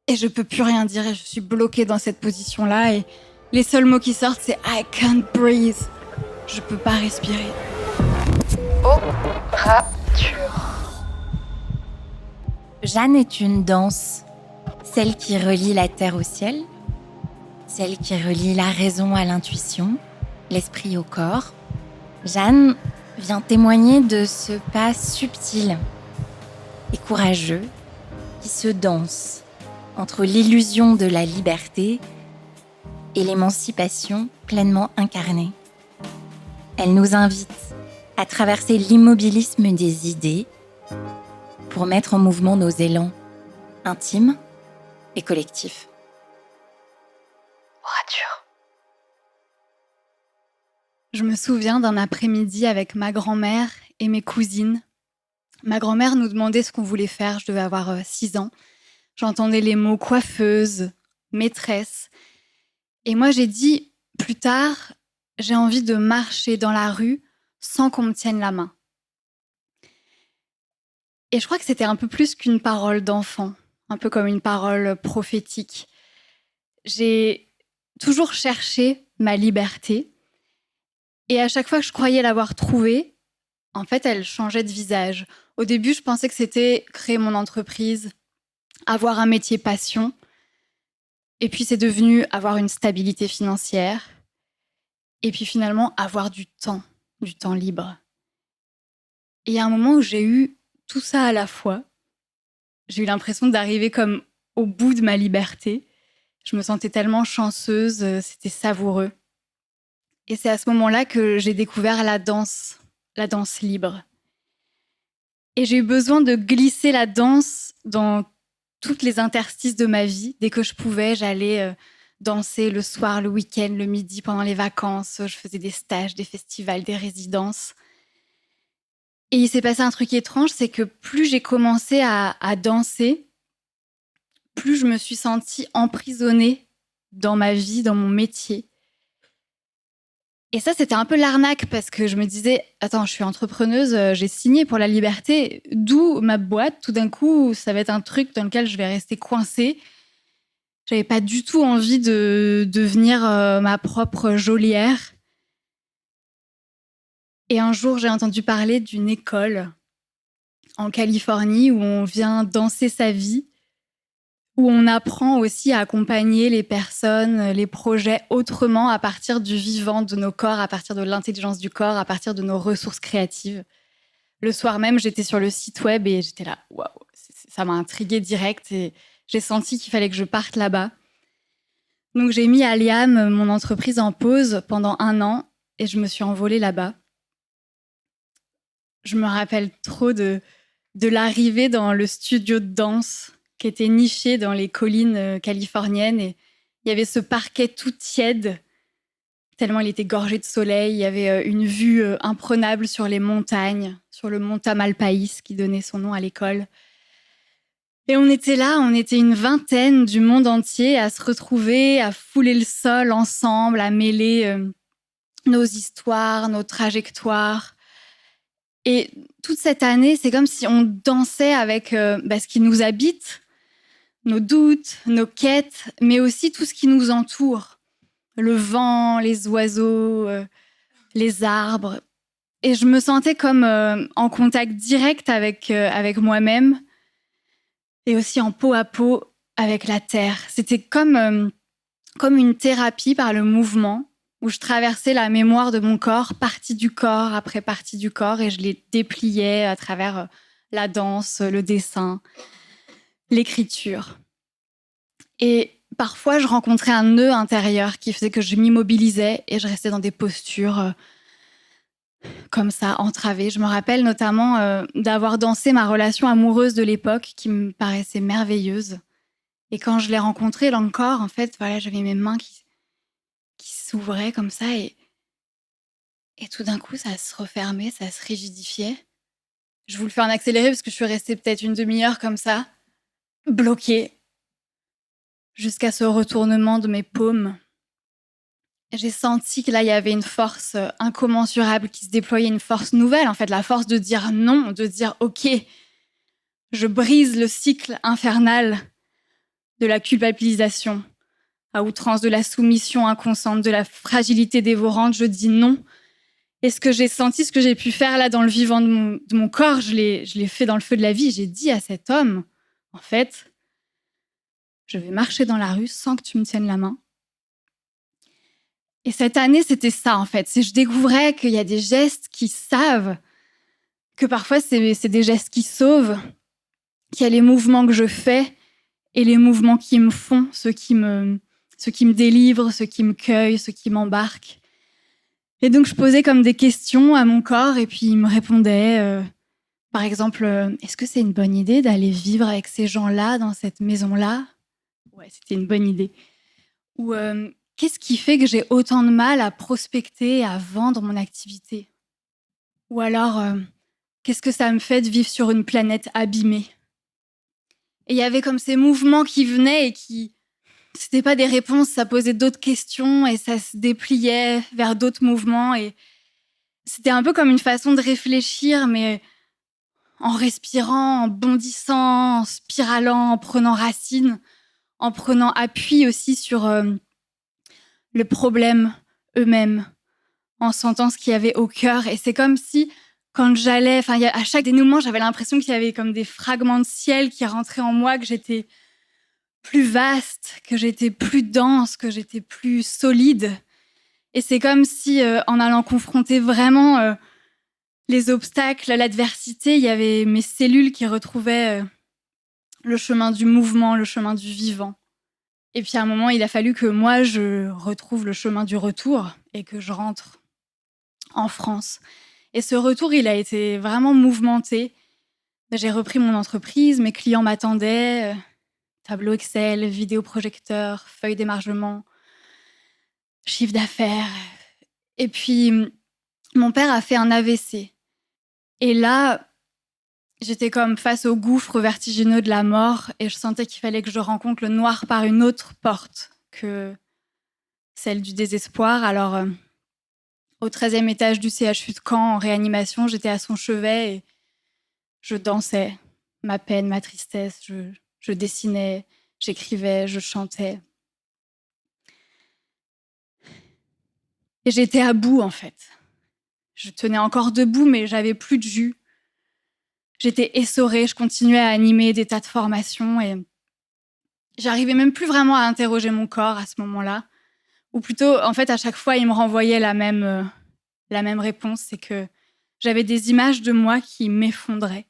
Et je peux plus rien dire et je suis bloquée dans cette position-là et les seuls mots qui sortent c'est I can't breathe. Je peux pas respirer. Orature. Jeanne est une danse, celle qui relie la terre au ciel, celle qui relie la raison à l'intuition, l'esprit au corps. Jeanne vient témoigner de ce pas subtil et courageux qui se danse entre l'illusion de la liberté et l'émancipation pleinement incarnée. Elle nous invite à traverser l'immobilisme des idées pour mettre en mouvement nos élans intimes et collectifs. Orature. Je me souviens d'un après-midi avec ma grand-mère et mes cousines. Ma grand-mère nous demandait ce qu'on voulait faire, je devais avoir 6 ans. J'entendais les mots coiffeuse, maîtresse. Et moi, j'ai dit, plus tard, j'ai envie de marcher dans la rue sans qu'on me tienne la main. Et je crois que c'était un peu plus qu'une parole d'enfant, un peu comme une parole prophétique. J'ai toujours cherché ma liberté. Et à chaque fois que je croyais l'avoir trouvée, en fait, elle changeait de visage. Au début, je pensais que c'était créer mon entreprise, avoir un métier passion. Et puis, c'est devenu avoir une stabilité financière. Et puis, finalement, avoir du temps libre. Et il y a un moment où j'ai eu tout ça à la fois. J'ai eu l'impression d'arriver comme au bout de ma liberté. Je me sentais tellement chanceuse, c'était savoureux. Et c'est à ce moment-là que j'ai découvert la danse libre. Et j'ai eu besoin de glisser la danse dans toutes les interstices de ma vie. Dès que je pouvais, j'allais danser le soir, le week-end, le midi, pendant les vacances. Je faisais des stages, des festivals, des résidences. Et il s'est passé un truc étrange, c'est que plus j'ai commencé à danser, plus je me suis sentie emprisonnée dans ma vie, dans mon métier. Et ça, c'était un peu l'arnaque parce que je me disais, attends, je suis entrepreneuse, j'ai signé pour la liberté, d'où ma boîte, tout d'un coup, ça va être un truc dans lequel je vais rester coincée. J'avais pas du tout envie de devenir ma propre geôlière. Et un jour, j'ai entendu parler d'une école en Californie où on vient danser sa vie, où on apprend aussi à accompagner les personnes, les projets autrement à partir du vivant de nos corps, à partir de l'intelligence du corps, à partir de nos ressources créatives. Le soir même, j'étais sur le site web et j'étais là, waouh, ça m'a intriguée direct et j'ai senti qu'il fallait que je parte là-bas. Donc j'ai mis Aliam, mon entreprise, en pause pendant 1 an et je me suis envolée là-bas. Je me rappelle trop de l'arrivée dans le studio de danse qui était niché dans les collines californiennes. Et il y avait ce parquet tout tiède, tellement il était gorgé de soleil. Il y avait une vue imprenable sur les montagnes, sur le mont Tamalpais qui donnait son nom à l'école. Et on était là, on était une vingtaine du monde entier à se retrouver, à fouler le sol ensemble, à mêler nos histoires, nos trajectoires. Et toute cette année, c'est comme si on dansait avec ce qui nous habite, nos doutes, nos quêtes, mais aussi tout ce qui nous entoure. Le vent, les oiseaux, les arbres. Et je me sentais comme en contact direct avec moi-même et aussi en peau à peau avec la terre. C'était comme une thérapie par le mouvement où je traversais la mémoire de mon corps, partie du corps après partie du corps, et je les dépliais à travers la danse, le dessin, l'écriture. Et parfois, je rencontrais un nœud intérieur qui faisait que je m'immobilisais et je restais dans des postures comme ça, entravées. Je me rappelle notamment d'avoir dansé ma relation amoureuse de l'époque qui me paraissait merveilleuse. Et quand je l'ai rencontrée, là encore, en fait, voilà, j'avais mes mains qui s'ouvraient comme ça et tout d'un coup, ça se refermait, ça se rigidifiait. Je vous le fais en accéléré parce que je suis restée peut-être une demi-heure comme ça, bloquée, jusqu'à ce retournement de mes paumes. J'ai senti que là, il y avait une force incommensurable qui se déployait, une force nouvelle, en fait, la force de dire non, de dire « Ok, je brise le cycle infernal de la culpabilisation à outrance, de la soumission inconsciente, de la fragilité dévorante. Je dis non. Et ce que j'ai senti, ce que j'ai pu faire là dans le vivant de mon corps, je l'ai fait dans le feu de la vie. J'ai dit à cet homme, en fait, je vais marcher dans la rue sans que tu me tiennes la main. Et cette année, c'était ça, en fait. Je découvrais qu'il y a des gestes qui savent, que parfois, c'est des gestes qui sauvent, qu'il y a les mouvements que je fais et les mouvements qui me font, ceux qui me délivrent, ceux qui me cueillent, ceux qui m'embarquent. Et donc, je posais comme des questions à mon corps et puis il me répondait, par exemple, est-ce que c'est une bonne idée d'aller vivre avec ces gens-là dans cette maison-là ? Ouais, c'était une bonne idée. Ou qu'est-ce qui fait que j'ai autant de mal à prospecter, à vendre mon activité ? Ou alors, qu'est-ce que ça me fait de vivre sur une planète abîmée ? Et il y avait comme ces mouvements qui venaient et qui... C'était pas des réponses, ça posait d'autres questions et ça se dépliait vers d'autres mouvements. Et c'était un peu comme une façon de réfléchir, mais en respirant, en bondissant, en spiralant, en prenant racine, en prenant appui aussi sur le problème eux-mêmes, en sentant ce qu'il y avait au cœur. Et c'est comme si, quand j'allais, à chaque dénouement, j'avais l'impression qu'il y avait comme des fragments de ciel qui rentraient en moi, que j'étais plus vaste, que j'étais plus dense, que j'étais plus solide. Et c'est comme si, en allant confronter vraiment les obstacles, l'adversité, il y avait mes cellules qui retrouvaient le chemin du mouvement, le chemin du vivant. Et puis à un moment, il a fallu que moi, je retrouve le chemin du retour et que je rentre en France. Et ce retour, il a été vraiment mouvementé. J'ai repris mon entreprise, mes clients m'attendaient, tableau Excel, vidéoprojecteur, feuille d'émargement, chiffre d'affaires. Et puis, mon père a fait un AVC. Et là, j'étais comme face au gouffre vertigineux de la mort et je sentais qu'il fallait que je rencontre le noir par une autre porte que celle du désespoir. Alors, au 13e étage du CHU de Caen, en réanimation, j'étais à son chevet et je dansais ma peine, ma tristesse. Je dessinais, j'écrivais, je chantais. Et j'étais à bout, en fait. Je tenais encore debout, mais j'avais plus de jus. J'étais essorée, je continuais à animer des tas de formations et j'arrivais même plus vraiment à interroger mon corps à ce moment-là. Ou plutôt, en fait, à chaque fois, il me renvoyait la même réponse, c'est que j'avais des images de moi qui m'effondraient.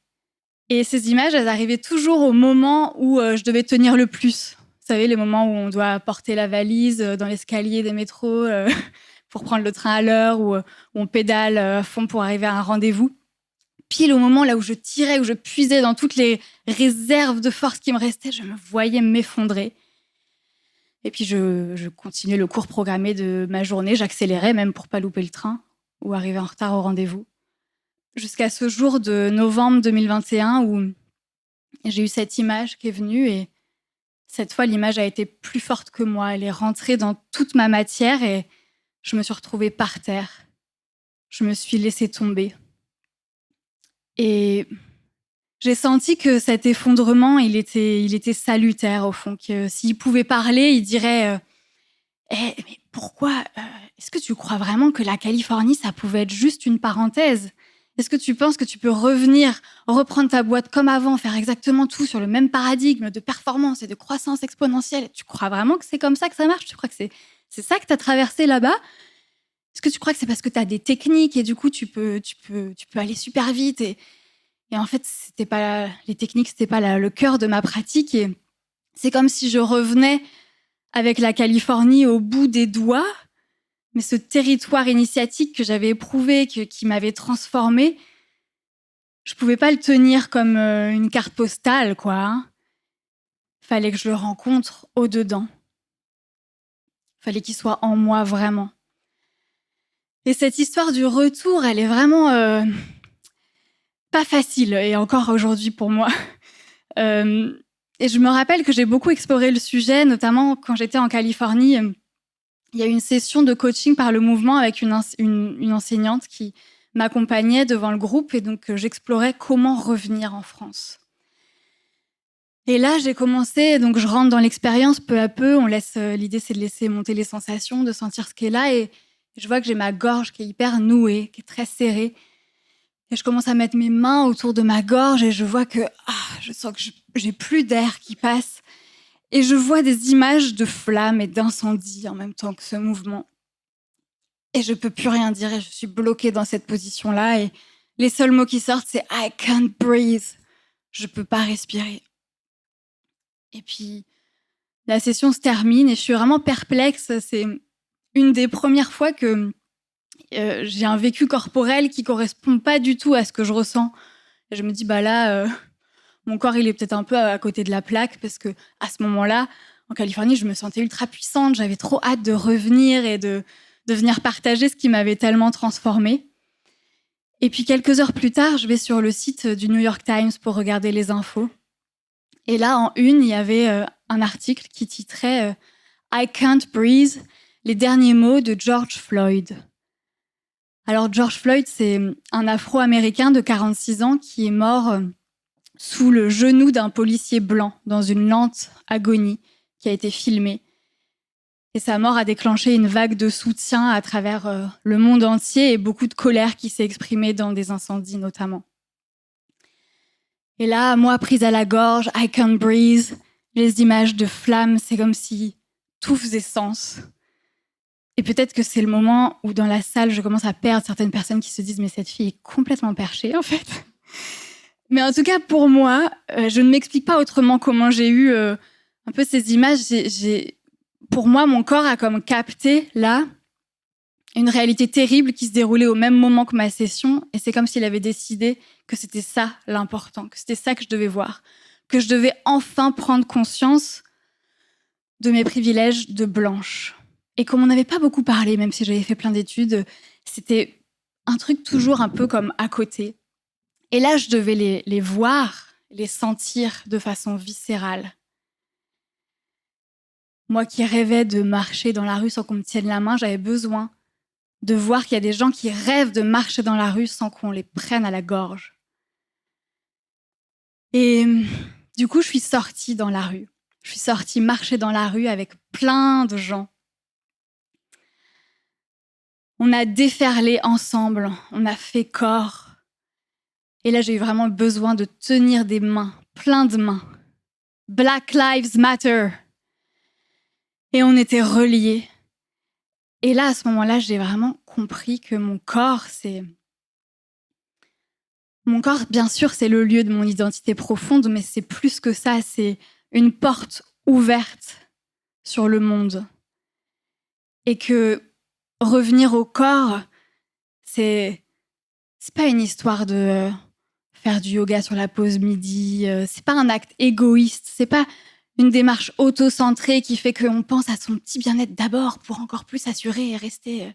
Et ces images, elles arrivaient toujours au moment où je devais tenir le plus. Vous savez, les moments où on doit porter la valise dans l'escalier des métros pour prendre le train à l'heure, ou on pédale à fond pour arriver à un rendez-vous. Pile au moment là où je tirais, où je puisais dans toutes les réserves de force qui me restaient, je me voyais m'effondrer. Et puis je continuais le cours programmé de ma journée, j'accélérais même pour pas louper le train ou arriver en retard au rendez-vous. Jusqu'à ce jour de novembre 2021 où j'ai eu cette image qui est venue et cette fois l'image a été plus forte que moi. Elle est rentrée dans toute ma matière et je me suis retrouvée par terre. Je me suis laissée tomber. Et j'ai senti que cet effondrement, il était salutaire au fond, que s'il pouvait parler, il dirait mais pourquoi est-ce que tu crois vraiment que la Californie, ça pouvait être juste une parenthèse ? Est-ce que tu penses que tu peux revenir, reprendre ta boîte comme avant, faire exactement tout sur le même paradigme de performance et de croissance exponentielle ? Tu crois vraiment que c'est comme ça que ça marche ? Tu crois que c'est ça que tu as traversé là-bas ? Est-ce que tu crois que c'est parce que tu as des techniques et du coup tu peux aller super vite et en fait les techniques c'était pas le cœur de ma pratique et c'est comme si je revenais avec la Californie au bout des doigts, mais ce territoire initiatique que j'avais éprouvé, qui m'avait transformée, je pouvais pas le tenir comme une carte postale quoi. Fallait que je le rencontre au-dedans. Fallait qu'il soit en moi vraiment. Et cette histoire du retour, elle est vraiment pas facile, et encore aujourd'hui pour moi. Et je me rappelle que j'ai beaucoup exploré le sujet, notamment quand j'étais en Californie. Il y a eu une session de coaching par le mouvement avec une enseignante qui m'accompagnait devant le groupe, et donc j'explorais comment revenir en France. Et là, j'ai commencé, donc je rentre dans l'expérience peu à peu. L'idée, c'est de laisser monter les sensations, de sentir ce qui est là. Et je vois que j'ai ma gorge qui est hyper nouée, qui est très serrée. Et je commence à mettre mes mains autour de ma gorge et je vois que je sens que j'ai plus d'air qui passe. Et je vois des images de flammes et d'incendies en même temps que ce mouvement. Et je peux plus rien dire et je suis bloquée dans cette position-là. Et les seuls mots qui sortent, c'est « I can't breathe ». Je peux pas respirer. Et puis, la session se termine et je suis vraiment perplexe. C'est une des premières fois que j'ai un vécu corporel qui correspond pas du tout à ce que je ressens. Et je me dis, mon corps, il est peut-être un peu à côté de la plaque parce que à ce moment-là, en Californie, je me sentais ultra puissante. J'avais trop hâte de revenir et de venir partager ce qui m'avait tellement transformée. Et puis, quelques heures plus tard, je vais sur le site du New York Times pour regarder les infos. Et là, en une, il y avait un article qui titrait I can't breathe, les derniers mots de George Floyd. Alors, George Floyd, c'est un Afro-Américain de 46 ans qui est mort sous le genou d'un policier blanc dans une lente agonie qui a été filmée. Et sa mort a déclenché une vague de soutien à travers le monde entier et beaucoup de colère qui s'est exprimée dans des incendies notamment. Et là, moi, prise à la gorge, I can't breathe, les images de flammes, c'est comme si tout faisait sens. Et peut-être que c'est le moment où dans la salle, je commence à perdre certaines personnes qui se disent « mais cette fille est complètement perchée, en fait ». Mais en tout cas, pour moi, je ne m'explique pas autrement comment j'ai eu un peu ces images. Pour moi, mon corps a comme capté, là, une réalité terrible qui se déroulait au même moment que ma session. Et c'est comme s'il avait décidé que c'était ça l'important, que c'était ça que je devais voir, que je devais enfin prendre conscience de mes privilèges de blanche. Et comme on n'avait pas beaucoup parlé, même si j'avais fait plein d'études, c'était un truc toujours un peu comme à côté. Et là, je devais les voir, les sentir de façon viscérale. Moi qui rêvais de marcher dans la rue sans qu'on me tienne la main, j'avais besoin de voir qu'il y a des gens qui rêvent de marcher dans la rue sans qu'on les prenne à la gorge. Et du coup, je suis sortie dans la rue. Je suis sortie marcher dans la rue avec plein de gens. On a déferlé ensemble, on a fait corps. Et là, j'ai eu vraiment besoin de tenir des mains, plein de mains. Black Lives Matter. Et on était reliés. Et là, à ce moment-là, j'ai vraiment compris que mon corps, bien sûr, c'est le lieu de mon identité profonde, mais c'est plus que ça, c'est une porte ouverte sur le monde. Et que revenir au corps, c'est pas une histoire de faire du yoga sur la pause midi, c'est pas un acte égoïste, c'est pas une démarche auto-centrée qui fait qu'on pense à son petit bien-être d'abord pour encore plus s'assurer et rester...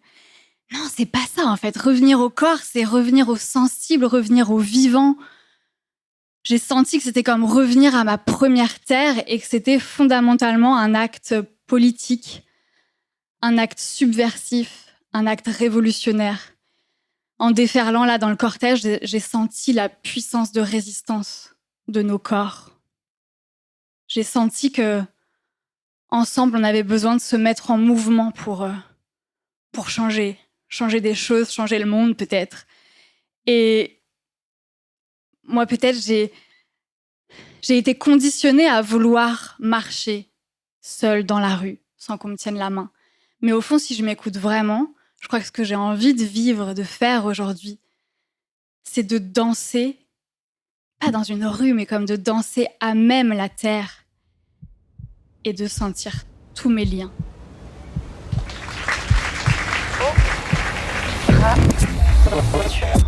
Non, c'est pas ça en fait. Revenir au corps, c'est revenir au sensible, revenir au vivant. J'ai senti que c'était comme revenir à ma première terre et que c'était fondamentalement un acte politique, un acte subversif, un acte révolutionnaire. En déferlant là dans le cortège, j'ai senti la puissance de résistance de nos corps. J'ai senti que ensemble, on avait besoin de se mettre en mouvement pour changer des choses, changer le monde peut-être. Et moi, peut-être, j'ai été conditionnée à vouloir marcher seule dans la rue, sans qu'on me tienne la main. Mais au fond, si je m'écoute vraiment, je crois que ce que j'ai envie de vivre, de faire aujourd'hui, c'est de danser, pas dans une rue, mais comme de danser à même la terre et de sentir tous mes liens. Ultra.